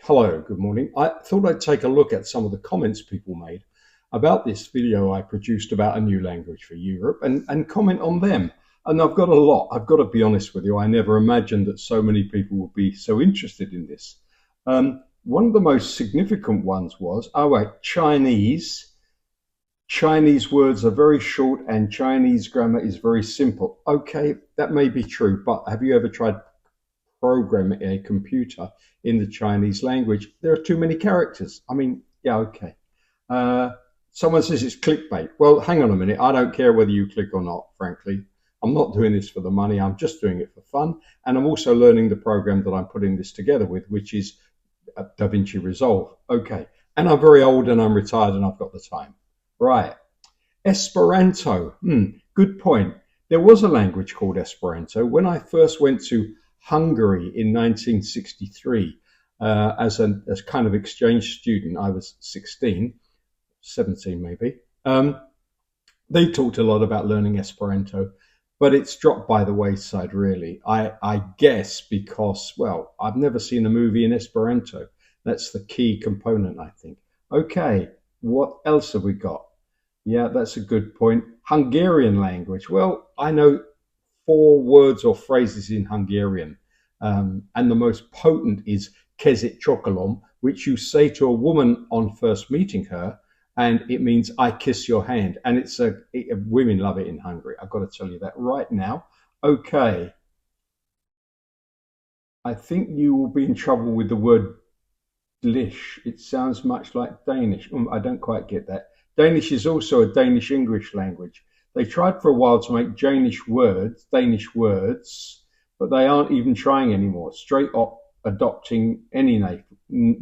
Hello, good morning. I thought I'd take a look at some of the comments people made about this video I produced about a new language for Europe and comment on them. And I've got a lot. I've got to be honest with you. I never imagined that so many people would be so interested in this. One of the most significant ones was, oh, wait, Chinese. Chinese words are very short and Chinese grammar is very simple. Okay, that may be true, but have you ever tried program a computer in the Chinese language? There are too many characters. I mean, yeah, okay. Uh, Someone says it's clickbait. Well, hang on a minute. I don't care whether you click or not, frankly. I'm not doing this for the money. I'm just doing it for fun. And I'm also learning the program that I'm putting this together with, which is DaVinci Resolve. Okay. And I'm very old and I'm retired and I've got the time. Right. Esperanto. Good point. There was a language called Esperanto. When I first went to Hungary in 1963 as kind of exchange student, I was 16, 17 maybe. They talked a lot about learning Esperanto, but it's dropped by the wayside, really. I guess because, well, I've never seen a movie in Esperanto. That's the key component, I think. Okay, what else have we got? Yeah, that's a good point. Hungarian language. Well, I know four words or phrases in Hungarian, and the most potent is kezit chokolom, which you say to a woman on first meeting her, and it means I kiss your hand. And women love it in Hungary. I've got to tell you that right now. Okay, I think you will be in trouble with the word Danish. It sounds much like Danish. I don't quite get that. Danish is also a Danish English language. They tried for a while to make Danish words, but they aren't even trying anymore. Straight up adopting any name.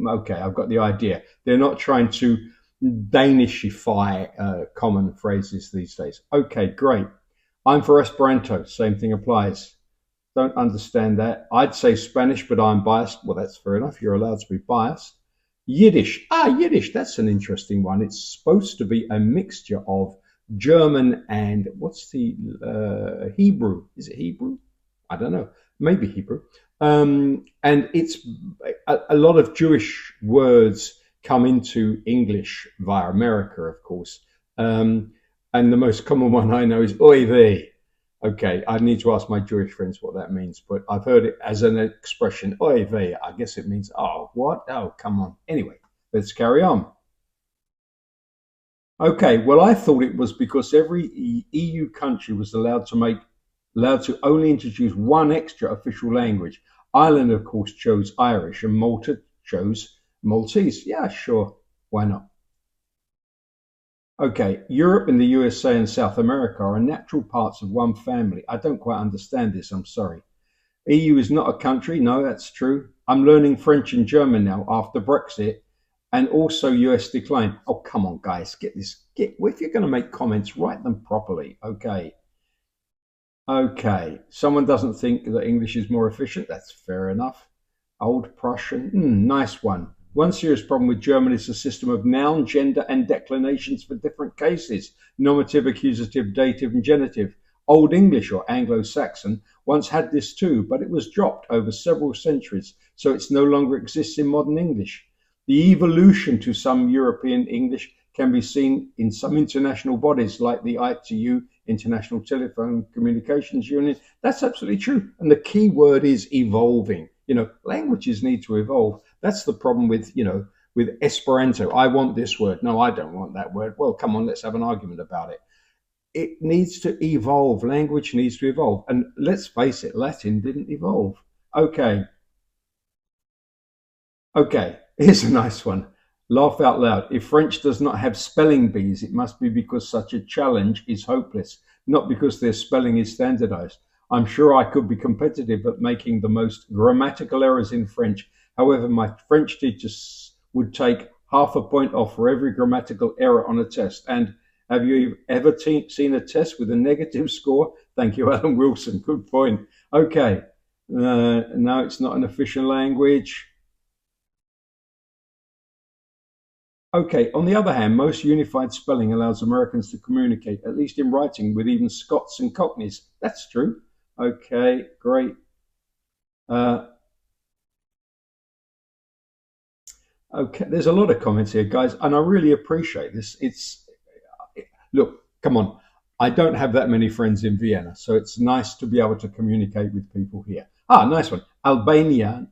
Okay, I've got the idea. They're not trying to Danishify common phrases these days. Okay, great. I'm for Esperanto. Same thing applies. Don't understand that. I'd say Spanish, but I'm biased. Well, that's fair enough. You're allowed to be biased. Yiddish. Yiddish. That's an interesting one. It's supposed to be a mixture of German and what's the Hebrew? Is it Hebrew? I don't know. Maybe Hebrew. And it's a lot of Jewish words come into English via America, of course. And the most common one I know is oy vey. Okay, I need to ask my Jewish friends what that means, but I've heard it as an expression, oy vey. I guess it means, oh, what? Oh, come on. Anyway, let's carry on. Okay, well, I thought it was because every EU country was allowed to only introduce one extra official language. Ireland, of course, chose Irish, and Malta chose Maltese. Yeah, sure, why not? Okay, Europe and the USA and South America are natural parts of one family. I don't quite understand this, I'm sorry. EU is not a country. No, that's true. I'm learning French and German now after Brexit and also US decline. Oh, come on, guys, get this. If you're going to make comments, write them properly. Okay. Okay. Someone doesn't think that English is more efficient. That's fair enough. Old Prussian. Nice one. One serious problem with German is the system of noun, gender, and declinations for different cases nominative, accusative, dative, and genitive. Old English or Anglo Saxon once had this too, but it was dropped over several centuries, so it no longer exists in modern English. The evolution to some European English can be seen in some international bodies like the ITU, International Telephone Communications Union. That's absolutely true. And the key word is evolving. Languages need to evolve. That's the problem with Esperanto. I want this word. No, I don't want that word. Well, come on, let's have an argument about it. It needs to evolve. Language needs to evolve. And let's face it, Latin didn't evolve. Okay, okay, here's a nice one. Laugh out loud. If French does not have spelling bees, it must be because such a challenge is hopeless, not because their spelling is standardized. I'm sure I could be competitive at making the most grammatical errors in French. However, my French teachers would take half a point off for every grammatical error on a test. And have you ever seen a test with a negative score? Thank you, Alan Wilson. Good point. Okay. No, it's not an official language. Okay, on the other hand, most unified spelling allows Americans to communicate, at least in writing, with even Scots and Cockneys. That's true. Okay, great. Uh, Okay, there's a lot of comments here, guys, and I really appreciate this. It's look, come on. I don't have that many friends in Vienna, so it's nice to be able to communicate with people here. Ah, nice one. Albanian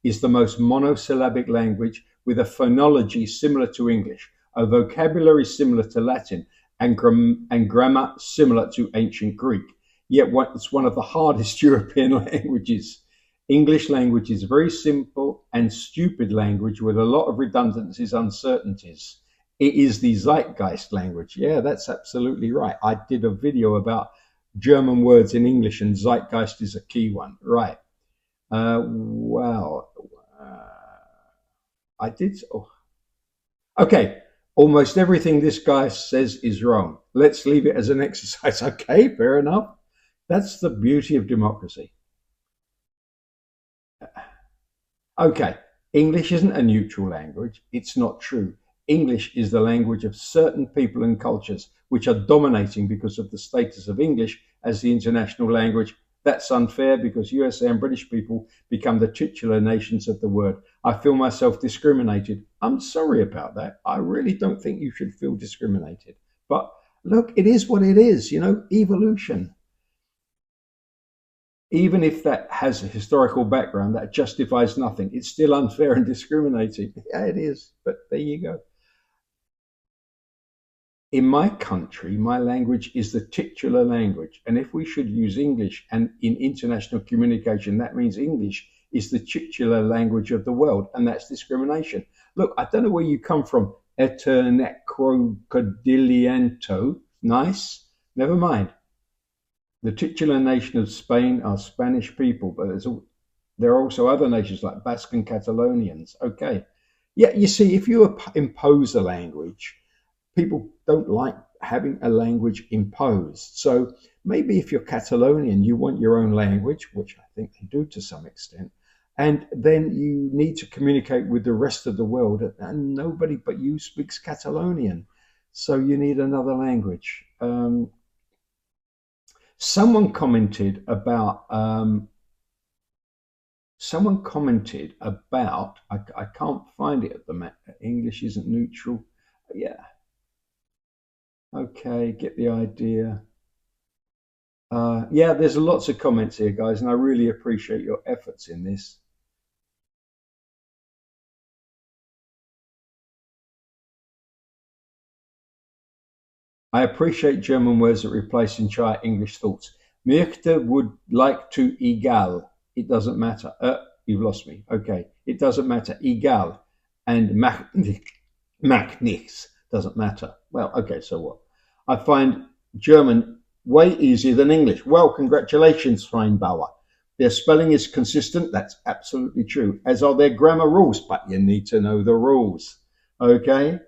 is the most monosyllabic language with a phonology similar to English, a vocabulary similar to Latin, and grammar similar to ancient Greek. Yet it's one of the hardest European languages. English language is very simple and stupid language with a lot of redundancies, uncertainties. It is the zeitgeist language. Yeah, that's absolutely right. I did a video about German words in English, and zeitgeist is a key one. Right. Well, I did. Oh, okay. Almost everything this guy says is wrong. Let's leave it as an exercise. Okay, fair enough. That's the beauty of democracy. Okay, English isn't a neutral language. It's not true. English is the language of certain people and cultures which are dominating because of the status of English as the international language. That's unfair because USA and British people become the titular nations of the word. I feel myself discriminated. I'm sorry about that. I really don't think you should feel discriminated. But look, it is what it is, evolution. Even if that has a historical background, that justifies nothing. It's still unfair and discriminating. Yeah, it is. But there you go. In my country, my language is the titular language. And if we should use English and in international communication, that means English is the titular language of the world. And that's discrimination. Look, I don't know where you come from. Eternecrocodiliento. Nice. Never mind. The titular nation of Spain are Spanish people, but there are also other nations like Basque and Catalonians. Okay. Yeah, you see, if you impose a language, people don't like having a language imposed. So maybe if you're Catalonian, you want your own language, which I think they do to some extent. And then you need to communicate with the rest of the world, and nobody but you speaks Catalonian. So you need another language. Someone commented about I can't find it at the moment. English isn't neutral. Yeah, okay, get the idea. Yeah, there's lots of comments here, guys, and I really appreciate your efforts in this. I appreciate German words that replace entire English thoughts. Möchte would like to egal. It doesn't matter. You've lost me. Okay. It doesn't matter. Egal. And macht nichts doesn't matter. Well, okay, so what? I find German way easier than English. Well, congratulations, Feinbauer. Their spelling is consistent. That's absolutely true, as are their grammar rules, but you need to know the rules. Okay.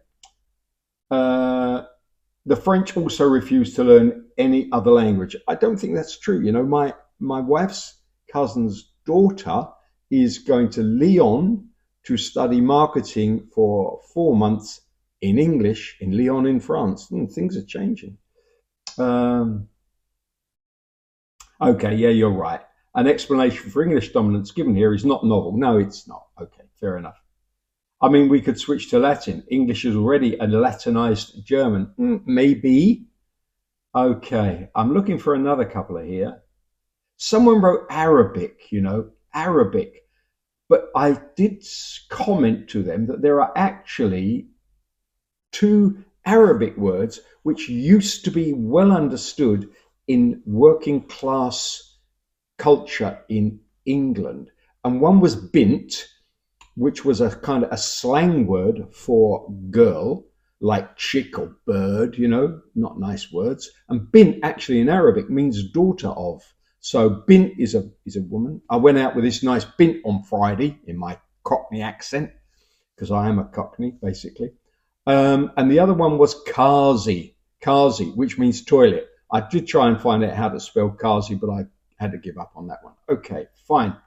Uh, the French also refuse to learn any other language. I don't think that's true. My wife's cousin's daughter is going to Lyon to study marketing for 4 months in English in Lyon in France. Things are changing. Um, okay, yeah, you're right. An explanation for English dominance given here is not novel. No, it's not. Okay, fair enough. I mean, we could switch to Latin. English is already a Latinized German. Maybe. Okay, I'm looking for another couple of here. Someone wrote Arabic, Arabic. But I did comment to them that there are actually two Arabic words which used to be well understood in working class culture in England. And one was bint, which was a kind of a slang word for girl, like chick or bird, not nice words. And bint actually in Arabic means daughter of. So bint is a woman. I went out with this nice bint on Friday in my Cockney accent, because I am a Cockney, basically. And the other one was Kazi, which means toilet. I did try and find out how to spell Kazi, but I had to give up on that one. Okay, fine.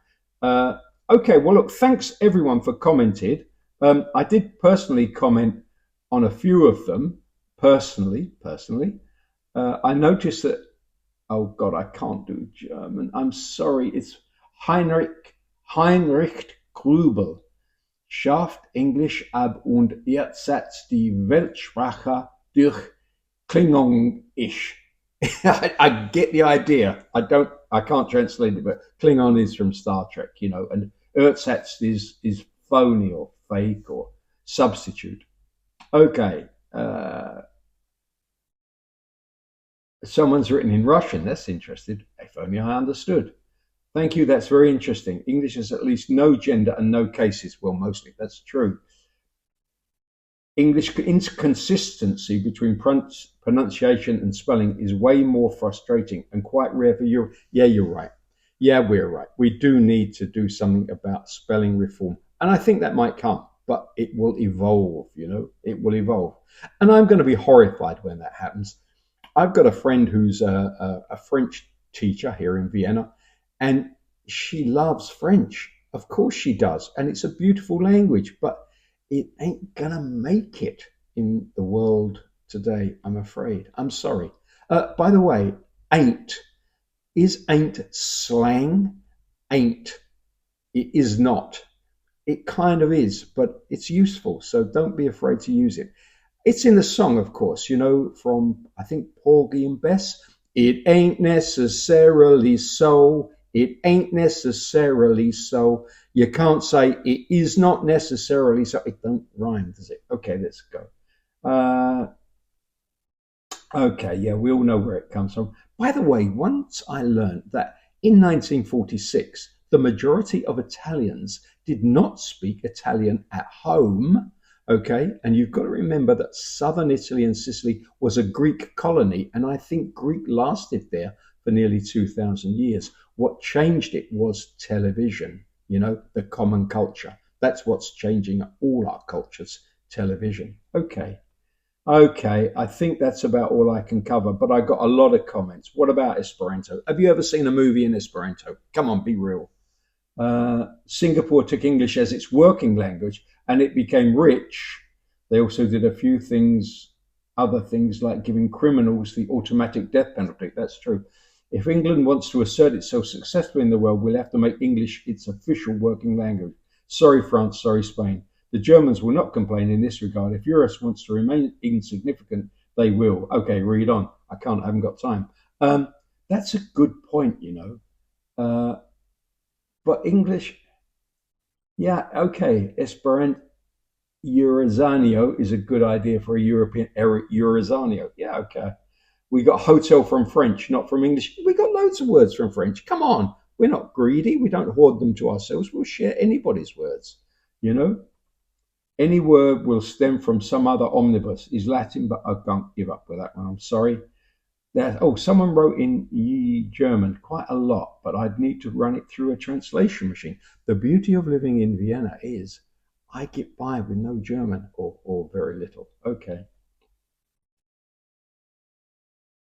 Okay, well, look, thanks everyone for commented. I did personally comment on a few of them, personally. I noticed that, oh God, I can't do German. I'm sorry. It's Heinrich Grubel. schafft Englisch ab und ersetzt die Weltsprache durch Klingon ish. I get the idea. I can't translate it, but Klingon is from Star Trek, and ersatz is phony or fake or substitute. Okay. Someone's written in Russian. That's interesting. If only I understood. Thank you. That's very interesting. English has at least no gender and no cases. Well, mostly that's true. English inconsistency between pronunciation and spelling is way more frustrating and quite rare for you. Yeah, you're right. Yeah, we're right. We do need to do something about spelling reform. And I think that might come, but it will evolve, it will evolve. And I'm going to be horrified when that happens. I've got a friend who's a French teacher here in Vienna, and she loves French. Of course she does. And it's a beautiful language, but it ain't gonna make it in the world today, I'm afraid. I'm sorry. By the way, ain't slang? Ain't. It is not. It kind of is, but it's useful, so don't be afraid to use it. It's in the song, of course, from, I think, Porgy and Bess. It ain't necessarily so. It ain't necessarily so. You can't say it is not necessarily so. It don't rhyme, does it? Okay, let's go. Okay, yeah, we all know where it comes from. By the way, once I learned that in 1946, the majority of Italians did not speak Italian at home. Okay, and you've got to remember that southern Italy and Sicily was a Greek colony, and I think Greek lasted there for nearly 2,000 years. What changed it was television, the common culture. That's what's changing all our cultures, television. Okay, I think that's about all I can cover, but I got a lot of comments. What about Esperanto? Have you ever seen a movie in Esperanto? Come on, be real. Singapore took English as its working language and it became rich. They also did a few things, other things like giving criminals the automatic death penalty. That's true. If England wants to assert itself successfully in the world, we'll have to make English its official working language. Sorry, France, sorry, Spain. The Germans will not complain in this regard. If Europe wants to remain insignificant, they will. Okay, read on. I haven't got time. That's a good point, but English, yeah, okay. Esperanto Eurazanio is a good idea for a European Eurazanio. Yeah, okay. We got hotel from French, not from English. We got loads of words from French. Come on. We're not greedy. We don't hoard them to ourselves. We'll share anybody's words. Any word will stem from some other omnibus. Is Latin, but I can't give up with that one. I'm sorry. Someone wrote in German quite a lot, but I'd need to run it through a translation machine. The beauty of living in Vienna is I get by with no German or very little. Okay.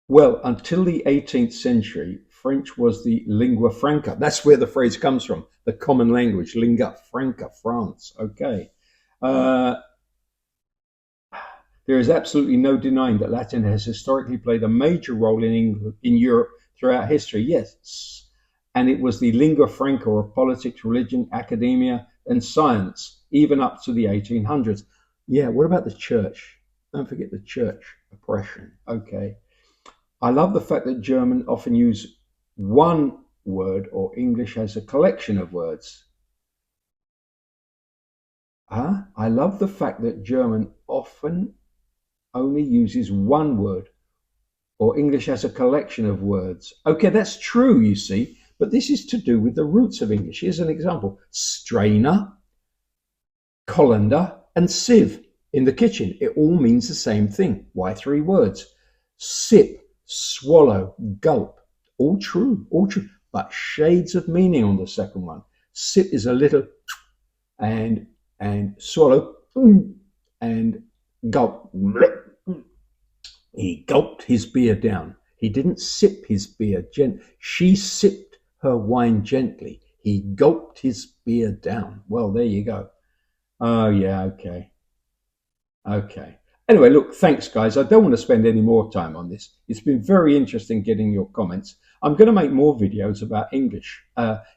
Well, until the 18th century, French was the lingua franca. That's where the phrase comes from, the common language, lingua franca, France. Okay. There is absolutely no denying that Latin has historically played a major role in Europe throughout history. Yes, and it was the lingua franca of politics, religion, academia, and science, even up to the 1800s. Yeah, what about the church? Don't forget the church oppression. Okay. I love the fact that German often use one word or English has a collection of words. I love the fact that German often only uses one word or English has a collection of words. Okay, that's true, you see, but this is to do with the roots of English. Here's an example. Strainer, colander, and sieve in the kitchen. It all means the same thing. Why three words? Sip, swallow, gulp. All true, but shades of meaning on the second one. Sip is a little and swallow and gulp. He gulped his beer down. He didn't sip his beer She sipped her wine gently. He gulped his beer down. Well, there you go. Oh, yeah, okay. Anyway, look, thanks, guys. I don't want to spend any more time on this. It's been very interesting getting your comments. I'm going to make more videos about English.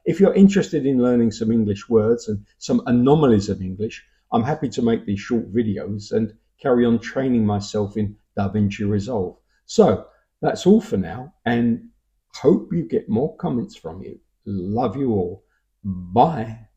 If you're interested in learning some English words and some anomalies of English, I'm happy to make these short videos and carry on training myself in DaVinci Resolve. So that's all for now, and hope you get more comments from you. Love you all. Bye.